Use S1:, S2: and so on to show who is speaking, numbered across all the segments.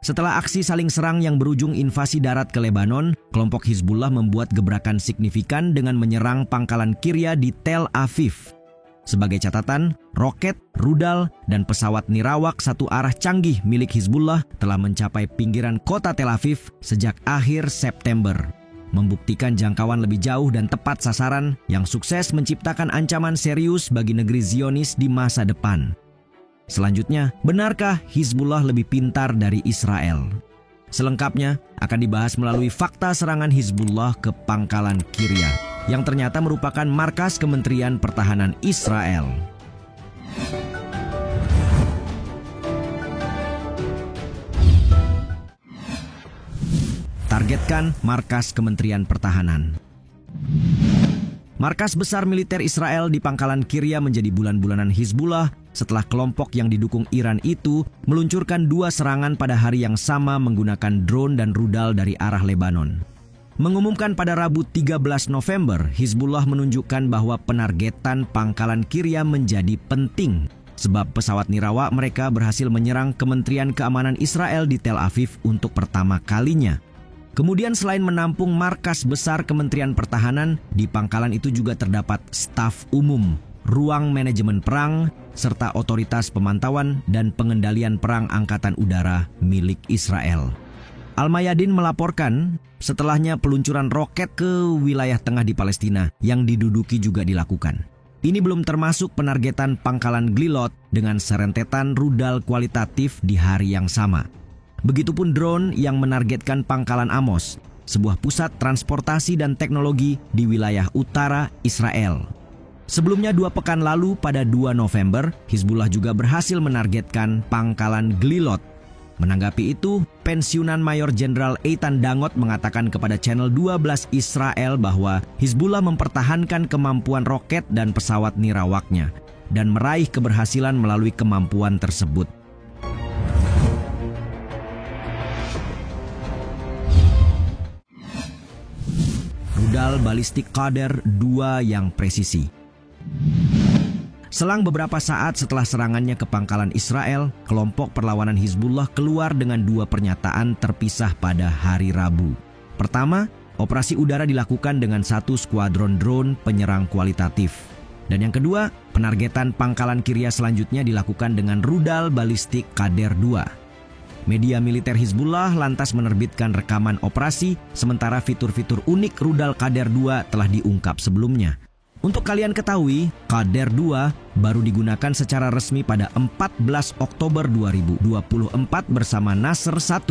S1: Setelah aksi saling serang yang berujung invasi darat ke Lebanon, kelompok Hizbullah membuat gebrakan signifikan dengan menyerang pangkalan Kirya di Tel Aviv. Sebagai catatan, roket, rudal, dan pesawat nirawak satu arah canggih milik Hizbullah telah mencapai pinggiran kota Tel Aviv sejak akhir September, membuktikan jangkauan lebih jauh dan tepat sasaran yang sukses menciptakan ancaman serius bagi negeri Zionis di masa depan. Selanjutnya, benarkah Hizbullah lebih pintar dari Israel? Selengkapnya akan dibahas melalui fakta serangan Hizbullah ke pangkalan Kirya, yang ternyata merupakan markas Kementerian Pertahanan Israel. Targetkan markas Kementerian Pertahanan. Markas besar militer Israel di pangkalan Kirya menjadi bulan-bulanan Hizbullah setelah kelompok yang didukung Iran itu meluncurkan dua serangan pada hari yang sama menggunakan drone dan rudal dari arah Lebanon. Mengumumkan pada Rabu 13 November, Hizbullah menunjukkan bahwa penargetan pangkalan Kirya menjadi penting sebab pesawat nirawak mereka berhasil menyerang Kementerian Keamanan Israel di Tel Aviv untuk pertama kalinya. Kemudian selain menampung markas besar Kementerian Pertahanan, di pangkalan itu juga terdapat staf umum, ruang manajemen perang, serta otoritas pemantauan dan pengendalian perang Angkatan Udara milik Israel. Al-Mayadin melaporkan setelahnya peluncuran roket ke wilayah tengah di Palestina yang diduduki juga dilakukan. Ini belum termasuk penargetan pangkalan Glilot dengan serentetan rudal kualitatif di hari yang sama. Begitupun drone yang menargetkan pangkalan Amos, sebuah pusat transportasi dan teknologi di wilayah utara Israel. Sebelumnya 2 pekan lalu pada 2 November, Hizbullah juga berhasil menargetkan pangkalan Glilot. Menanggapi itu, pensiunan Mayor Jenderal Eitan Dangot mengatakan kepada Channel 12 Israel bahwa Hizbullah mempertahankan kemampuan roket dan pesawat nirawaknya dan meraih keberhasilan melalui kemampuan tersebut. Rudal balistik Qader 2 yang presisi. Selang beberapa saat setelah serangannya ke pangkalan Israel, kelompok perlawanan Hizbullah keluar dengan 2 pernyataan terpisah pada hari Rabu. Pertama, operasi udara dilakukan dengan 1 skuadron drone penyerang kualitatif. Dan yang kedua, penargetan pangkalan Kirya selanjutnya dilakukan dengan rudal balistik Qader 2. Media militer Hizbullah lantas menerbitkan rekaman operasi, sementara fitur-fitur unik rudal Qader 2 telah diungkap sebelumnya. Untuk kalian ketahui, Qader 2 baru digunakan secara resmi pada 14 Oktober 2024 bersama Nasr 1,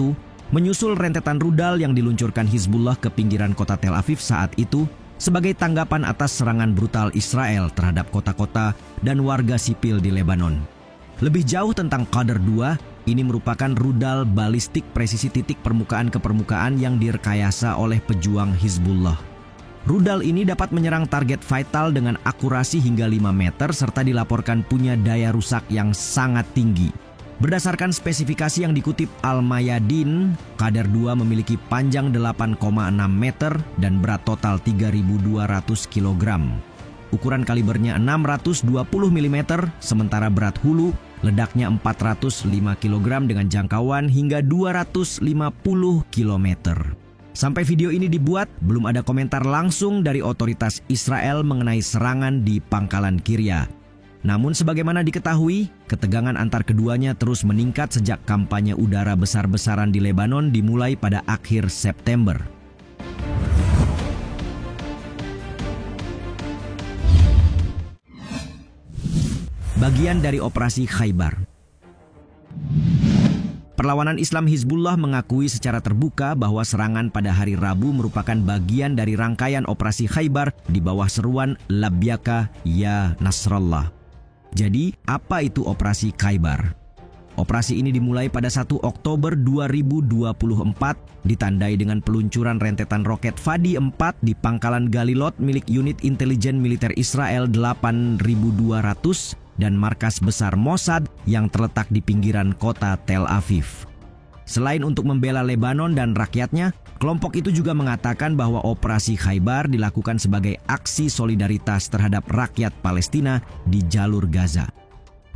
S1: menyusul rentetan rudal yang diluncurkan Hizbullah ke pinggiran kota Tel Aviv saat itu sebagai tanggapan atas serangan brutal Israel terhadap kota-kota dan warga sipil di Lebanon. Lebih jauh tentang Qader 2, ini merupakan rudal balistik presisi titik permukaan ke permukaan yang direkayasa oleh pejuang Hizbullah. Rudal ini dapat menyerang target vital dengan akurasi hingga 5 meter serta dilaporkan punya daya rusak yang sangat tinggi. Berdasarkan spesifikasi yang dikutip Al-Mayadin, Qader 2 memiliki panjang 8,6 meter dan berat total 3.200 kg. Ukuran kalibernya 620 mm, sementara berat hulu ledaknya 405 kg dengan jangkauan hingga 250 km. Sampai video ini dibuat, belum ada komentar langsung dari otoritas Israel mengenai serangan di pangkalan Kirya. Namun sebagaimana diketahui, ketegangan antar keduanya terus meningkat sejak kampanye udara besar-besaran di Lebanon dimulai pada akhir September. Bagian dari operasi Khaybar. Perlawanan Islam Hizbullah mengakui secara terbuka bahwa serangan pada hari Rabu merupakan bagian dari rangkaian operasi Khaybar di bawah seruan Labyaka ya Nasrallah. Jadi, apa itu operasi Khaybar? Operasi ini dimulai pada 1 Oktober 2024, ditandai dengan peluncuran rentetan roket Fadi 4 di pangkalan Galilot milik unit intelijen militer Israel 8200 dan markas besar Mossad yang terletak di pinggiran kota Tel Aviv. Selain untuk membela Lebanon dan rakyatnya, kelompok itu juga mengatakan bahwa operasi Khaybar dilakukan sebagai aksi solidaritas terhadap rakyat Palestina di jalur Gaza.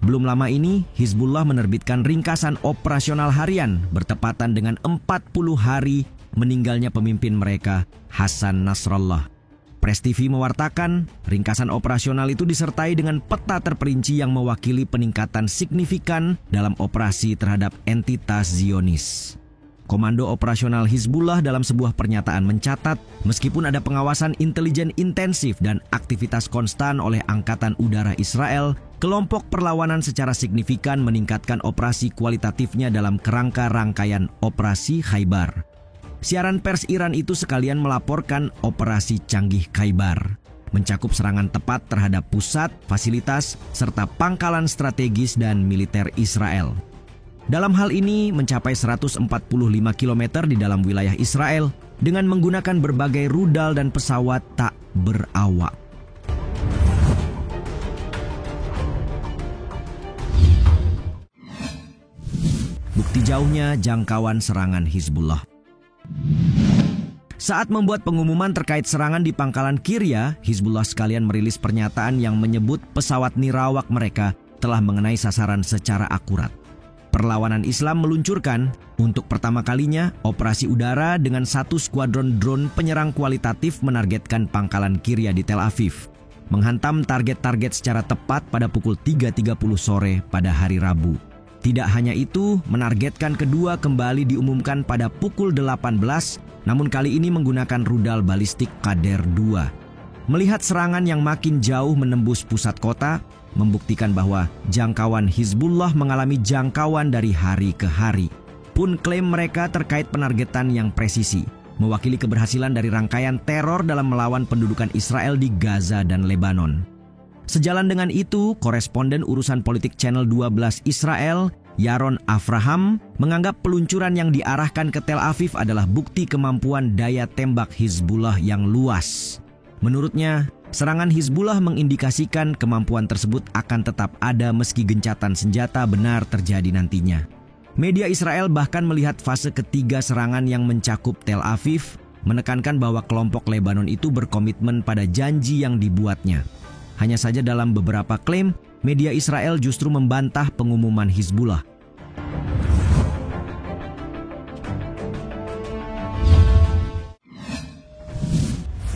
S1: Belum lama ini, Hizbullah menerbitkan ringkasan operasional harian bertepatan dengan 40 hari meninggalnya pemimpin mereka, Hasan Nasrallah. Press TV mewartakan, ringkasan operasional itu disertai dengan peta terperinci yang mewakili peningkatan signifikan dalam operasi terhadap entitas Zionis. Komando Operasional Hizbullah dalam sebuah pernyataan mencatat, meskipun ada pengawasan intelijen intensif dan aktivitas konstan oleh Angkatan Udara Israel, kelompok perlawanan secara signifikan meningkatkan operasi kualitatifnya dalam kerangka rangkaian Operasi Khaybar. Siaran pers Iran itu sekalian melaporkan Operasi Canggih Khaybar, mencakup serangan tepat terhadap pusat, fasilitas, serta pangkalan strategis dan militer Israel. Dalam hal ini mencapai 145 km di dalam wilayah Israel dengan menggunakan berbagai rudal dan pesawat tak berawak. Bukti jauhnya jangkauan serangan Hizbullah. Saat membuat pengumuman terkait serangan di pangkalan Kirya, Hizbullah sekalian merilis pernyataan yang menyebut pesawat nirawak mereka telah mengenai sasaran secara akurat. Perlawanan Islam meluncurkan untuk pertama kalinya operasi udara dengan satu skuadron drone penyerang kualitatif menargetkan pangkalan Kirya di Tel Aviv, menghantam target-target secara tepat pada pukul 3.30 sore pada hari Rabu. Tidak hanya itu, menargetkan kedua kembali diumumkan pada pukul 18, namun kali ini menggunakan rudal balistik Qader 2. Melihat serangan yang makin jauh menembus pusat kota, membuktikan bahwa jangkauan Hizbullah mengalami jangkauan dari hari ke hari. Pun klaim mereka terkait penargetan yang presisi, mewakili keberhasilan dari rangkaian teror dalam melawan pendudukan Israel di Gaza dan Lebanon. Sejalan dengan itu, koresponden urusan politik Channel 12 Israel, Yaron Avraham, menganggap peluncuran yang diarahkan ke Tel Aviv adalah bukti kemampuan daya tembak Hizbullah yang luas. Menurutnya, serangan Hizbullah mengindikasikan kemampuan tersebut akan tetap ada meski gencatan senjata benar terjadi nantinya. Media Israel bahkan melihat fase ketiga serangan yang mencakup Tel Aviv, menekankan bahwa kelompok Lebanon itu berkomitmen pada janji yang dibuatnya. Hanya saja dalam beberapa klaim, media Israel justru membantah pengumuman Hizbullah.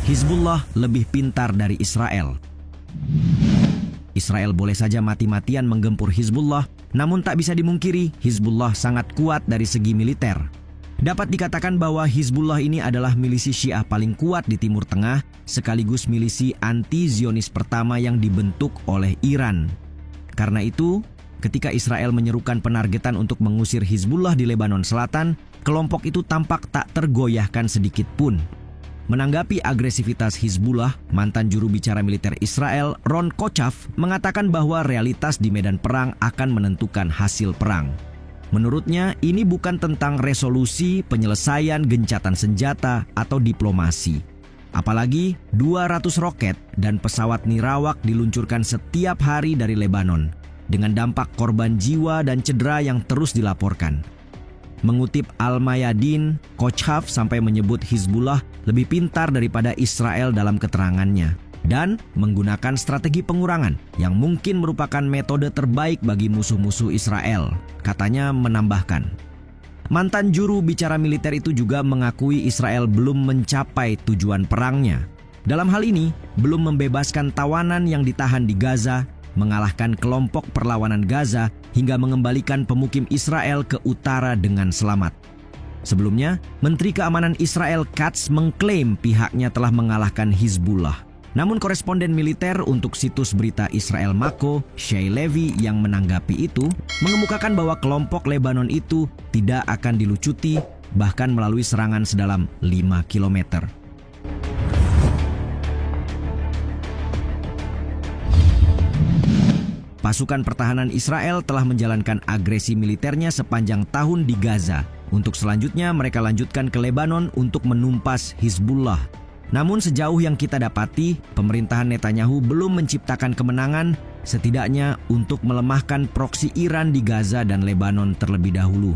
S1: Hizbullah lebih pintar dari Israel. Israel boleh saja mati-matian menggempur Hizbullah, namun tak bisa dimungkiri Hizbullah sangat kuat dari segi militer. Dapat dikatakan bahwa Hizbullah ini adalah milisi Syiah paling kuat di Timur Tengah, sekaligus milisi anti-Zionis pertama yang dibentuk oleh Iran. Karena itu, ketika Israel menyerukan penargetan untuk mengusir Hizbullah di Lebanon Selatan, kelompok itu tampak tak tergoyahkan sedikit pun. Menanggapi agresivitas Hizbullah, mantan juru bicara militer Israel, Ron Kochav, mengatakan bahwa realitas di medan perang akan menentukan hasil perang. Menurutnya, ini bukan tentang resolusi, penyelesaian gencatan senjata, atau diplomasi. Apalagi 200 roket dan pesawat nirawak diluncurkan setiap hari dari Lebanon, dengan dampak korban jiwa dan cedera yang terus dilaporkan. Mengutip Al-Mayadin, Kochav sampai menyebut Hizbullah lebih pintar daripada Israel dalam keterangannya dan menggunakan strategi pengurangan yang mungkin merupakan metode terbaik bagi musuh-musuh Israel. Katanya menambahkan, mantan juru bicara militer itu juga mengakui Israel belum mencapai tujuan perangnya. Dalam hal ini, belum membebaskan tawanan yang ditahan di Gaza, mengalahkan kelompok perlawanan Gaza, hingga mengembalikan pemukim Israel ke utara dengan selamat. Sebelumnya, Menteri Keamanan Israel Katz mengklaim pihaknya telah mengalahkan Hizbullah. Namun koresponden militer untuk situs berita Israel Mako, Shai Levi, yang menanggapi itu, mengemukakan bahwa kelompok Lebanon itu tidak akan dilucuti, bahkan melalui serangan sedalam 5 kilometer. Pasukan pertahanan Israel telah menjalankan agresi militernya sepanjang tahun di Gaza. Untuk selanjutnya mereka lanjutkan ke Lebanon untuk menumpas Hizbullah. Namun sejauh yang kita dapati, pemerintahan Netanyahu belum menciptakan kemenangan, setidaknya untuk melemahkan proksi Iran di Gaza dan Lebanon terlebih dahulu.